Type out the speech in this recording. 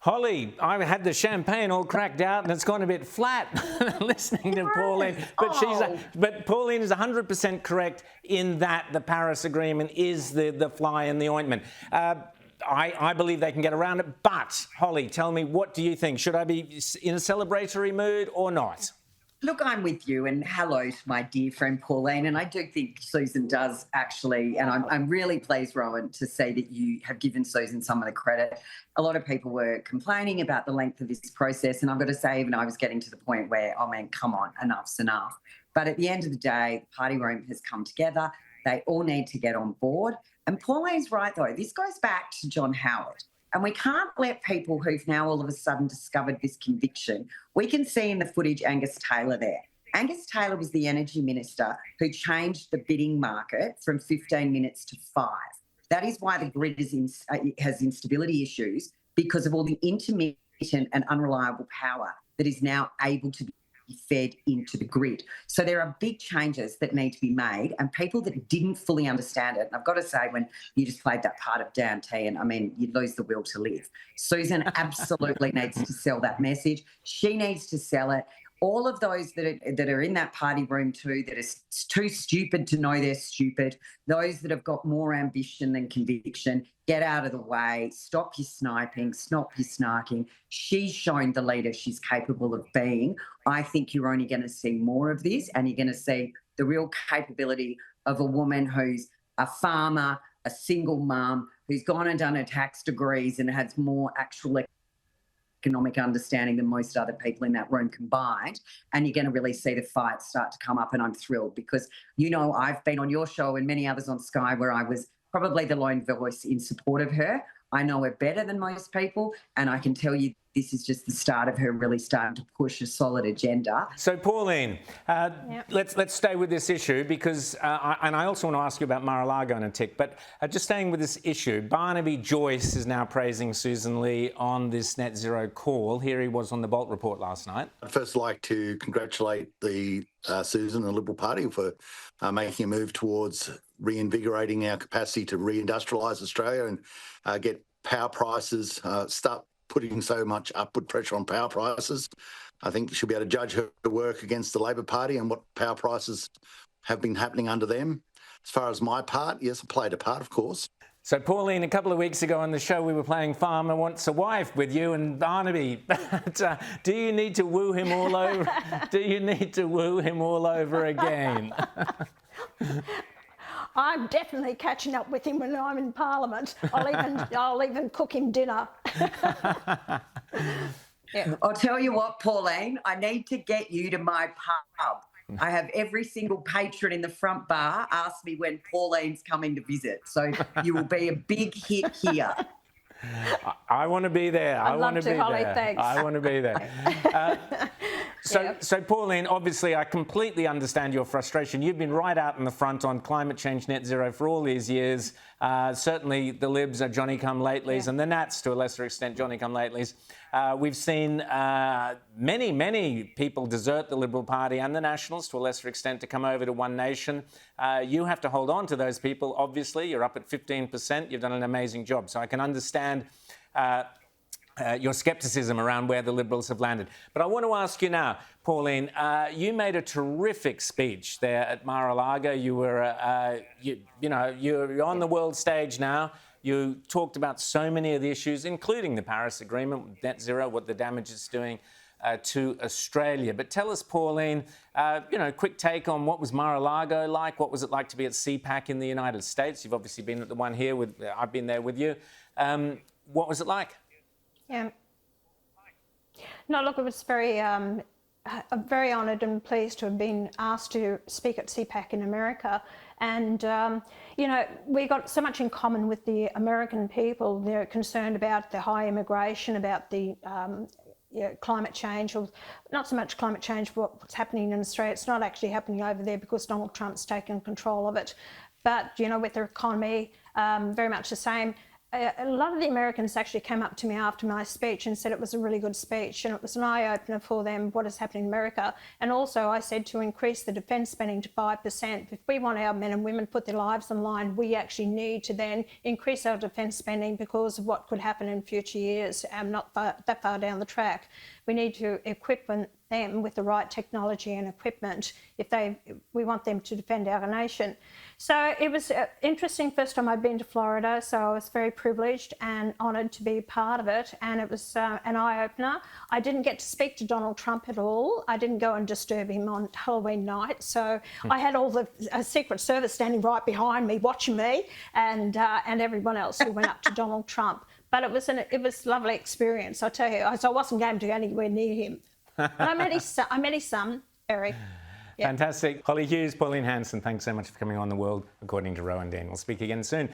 Holly, I had the champagne all cracked out and it's gone a bit flat listening to Pauline. But Pauline is 100% correct in that the Paris Agreement is the fly in the ointment. I believe they can get around it. But, Holly, tell me, what do you think? Should I be in a celebratory mood or not? Look, I'm with you, and hello to my dear friend Pauline. And I do think Susan does actually, and I'm really pleased, Rowan, to say that you have given Susan some of the credit. A lot of people were complaining about the length of this process, and I've got to say, even I was getting to the point where, oh man, come on, enough's enough. But at the end of the day, the party room has come together. They all need to get on board. And Pauline's right, though. This goes back to John Howard. And we can't let people who've now all of a sudden discovered this conviction. We can see in the footage Angus Taylor there. Angus Taylor was the energy minister who changed the bidding market from 15 minutes to 5. That is why the grid has instability issues, because of all the intermittent and unreliable power that is now able to be fed into the grid. So there are big changes that need to be made, and people that didn't fully understand it, and I've got to say, when you just played that part of Dan T, and I mean, you'd lose the will to live. Susan absolutely needs to sell that message. She needs to sell it. All of those that are in that party room too, that are too stupid to know they're stupid, those that have got more ambition than conviction, get out of the way, stop your sniping, stop your snarking. She's shown the leader she's capable of being. I think you're only going to see more of this, and you're going to see the real capability of a woman who's a farmer, a single mum, who's gone and done her tax degrees and has more actual economic understanding than most other people in that room combined, and you're going to really see the fight start to come up. And I'm thrilled because, you know, I've been on your show and many others on Sky where I was probably the lone voice in support of her. I know her better than most people, and I can tell you this is just the start of her really starting to push a solid agenda. So, Pauline, let's stay with this issue because, and I also want to ask you about Mar-a-Lago in a tick, but just staying with this issue, Barnaby Joyce is now praising Susan Lee on this net zero call. Here he was on the Bolt Report last night. I'd first like to congratulate the Susan and the Liberal Party for making a move towards reinvigorating our capacity to reindustrialise Australia and get power prices, start putting so much upward pressure on power prices. I think she'll be able to judge her work against the Labor Party and what power prices have been happening under them. As far as my part, yes, I played a part, of course. So, Pauline, a couple of weeks ago on the show, we were playing Farmer Wants a Wife with you and Barnaby. But, do you need to woo him all over? Do you need to woo him all over again? I'm definitely catching up with him when I'm in Parliament. I'll even cook him dinner. Yeah. I'll tell you what, Pauline, I need to get you to my pub. I have every single patron in the front bar ask me when Pauline's coming to visit. So you will be a big hit here. I want to be there. I want to be Holly, there. Thanks. I want to be there. So, Pauline, obviously, I completely understand your frustration. You've been right out in the front on climate change net zero for all these years. Certainly, the Libs are Johnny-come-latelys, and the Nats, to a lesser extent, Johnny-come-latelys. We've seen many people desert the Liberal Party and the Nationals, to a lesser extent, to come over to One Nation. You have to hold on to those people, obviously. You're up at 15%. You've done an amazing job. So I can understand your scepticism around where the Liberals have landed. But I want to ask you now, Pauline, you made a terrific speech there at Mar-a-Lago. You were, you're on the world stage now. You talked about so many of the issues, including the Paris Agreement, net zero, what the damage it's doing to Australia. But tell us, Pauline, quick take on what was Mar-a-Lago like? What was it like to be at CPAC in the United States? You've obviously been at the one here. I've been there with you. What was it like? Yeah. No, look, it was very, I'm very honoured and pleased to have been asked to speak at CPAC in America. And, we got so much in common with the American people. They're concerned about the high immigration, about the climate change, or not so much climate change, but what's happening in Australia. It's not actually happening over there because Donald Trump's taken control of it. But, with their economy, very much the same. a lot of the Americans actually came up to me after my speech and said it was a really good speech and it was an eye-opener for them, what is happening in America. And also I said to increase the defence spending to 5%. If we want our men and women to put their lives on the line, we actually need to then increase our defence spending because of what could happen in future years, not that far down the track. We need to equip them with the right technology and equipment if we want them to defend our nation. So it was interesting first time I'd been to Florida, so I was very privileged and honoured to be part of it, and it was an eye-opener. I didn't get to speak to Donald Trump at all. I didn't go and disturb him on Halloween night, so I had all the Secret Service standing right behind me watching me and everyone else who went up to Donald Trump. But it was a lovely experience, I tell you. So I wasn't going to go anywhere near him. But I met his son, Eric. Yeah. Fantastic. Holly Hughes, Pauline Hanson, thanks so much for coming on The World According to Rowan Dean. We'll speak again soon.